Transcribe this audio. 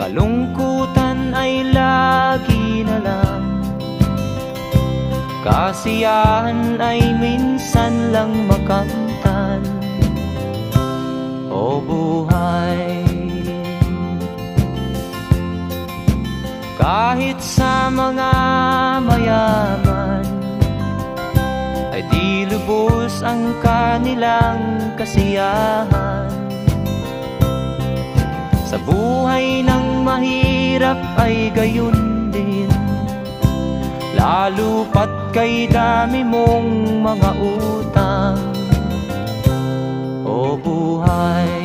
Kalungkutan ay lagi na lang, kasiyahan ay minsan lang makamtan. O buhay, kahit sa mga mayaman ay di lubos ang kanilang kasiyahan. Sa buhay ng mahirap ay gayon din, lalo pat kay dami mong mga utang. O buhay,